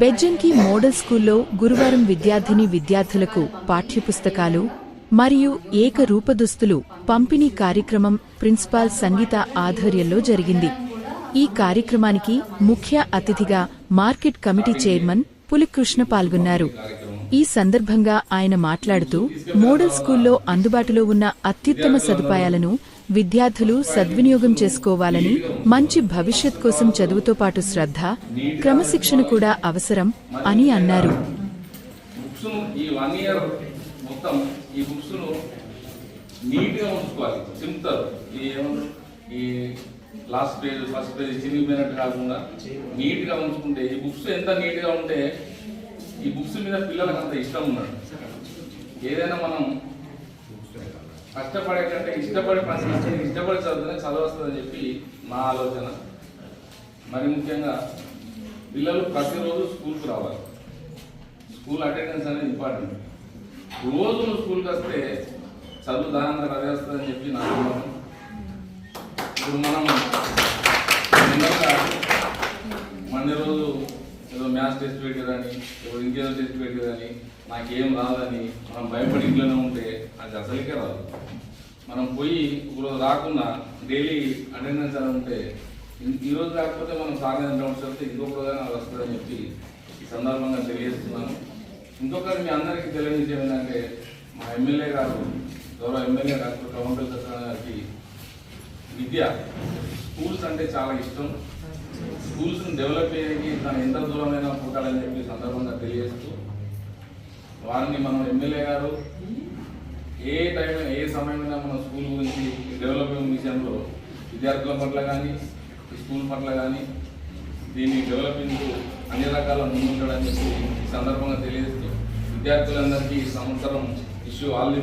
Bejjanki model స్కూల్లో గురువారం విద్యార్థులకు పాఠ్యపుస్తకాలు మరియు ఏకరూపదుస్తులు పంపిణీ కార్యక్రమం ప్రిన్సిపాల్ సంగీత ఆధ్వర్యంలో జరిగింది. ఈ కార్యక్రమానికి ముఖ్య అతిథిగా మార్కెట్ కమిటీ చైర్మన్ పులికృష్ణ పాల్గొన్నారు. ఈ సందర్భంగా ఆయన మాట్లాడుతూ మోడల్ స్కూల్లో అందుబాటులో ఉన్న అత్యుత్తమ సదుపాయాలను విద్యార్థులు సద్వినియోగం చేసుకోవాలని, మంచి భవిష్యత్ కోసం చదువుతో పాటు శ్రద్ధ, క్రమశిక్షణ కూడా అవసరం అని అన్నారు. లాస్ట్ పేజ్ ఫస్ట్ పేజ్ చిరిగిపోయినట్టు కాకుండా నీట్ గా ఉంచుకుంటే ఈ బుక్స్ ఎంత నీట్ గా ఉంటే ఈ బుక్స్ మీద పిల్లలకు అంత ఇష్టం ఉన్నాడు. ఏదైనా మనం కష్టపడే కంటే ఇష్టపడి చదివితే చదవస్తుందని చెప్పి నా ఆలోచన. మరి ముఖ్యంగా పిల్లలు ప్రతిరోజు స్కూల్కి రావాలి. స్కూల్ అటెండెన్స్ అనేది ఇంపార్టెంట్. రోజు నువ్వు స్కూల్కి వస్తే చదువు దానంగా చదివేస్తుందని చెప్పి నా నమ్మకం. ఇప్పుడు మనం మండే రోజు ఏదో మ్యాథ్స్ టెస్ట్ పెట్టారని, ఇప్పుడు ఇంకేదో టెస్ట్ పెట్టారని, నాకేం రాదని మనం భయపడి ఇంట్లోనే ఉంటే అది అసలుకే రాదు. మనం పోయి ఒకరోజు రాకుండా డైలీ అటెండెన్స్ అని ఉంటే ఈరోజు రాకపోతే మనం సాగని డౌట్స్ వస్తే ఇంకొక రోజు అది వస్తుందని చెప్పి ఈ సందర్భంగా తెలియజేస్తున్నాను. ఇంకొకరు మీ అందరికీ తెలియజేసే ఏంటంటే మా ఎమ్మెల్యే గారు, గౌరవ ఎమ్మెల్యే డాక్టర్ కవంపల్లి సత్యనారాయణ గారికి విద్య, స్కూల్స్ అంటే చాలా ఇష్టం. స్కూల్స్ని డెవలప్ చేయడానికి తను ఎంత దూరమైనా పోతాడని చెప్పి సందర్భంగా తెలియజేస్తూ వారిని మనం ఎమ్మెల్యే గారు ఏ టైం ఏ సమయమైనా మన స్కూల్ గురించి డెవలపింగ్ విషయంలో విద్యార్థుల పట్ల కానీ స్కూల్ పట్ల కానీ దీన్ని డెవలపింగ్ అన్ని రకాల ముందుంటాడని చెప్పి ఈ సందర్భంగా తెలియజేస్తూ విద్యార్థులందరికీ ఈ సంవత్సరం ఆల్ ది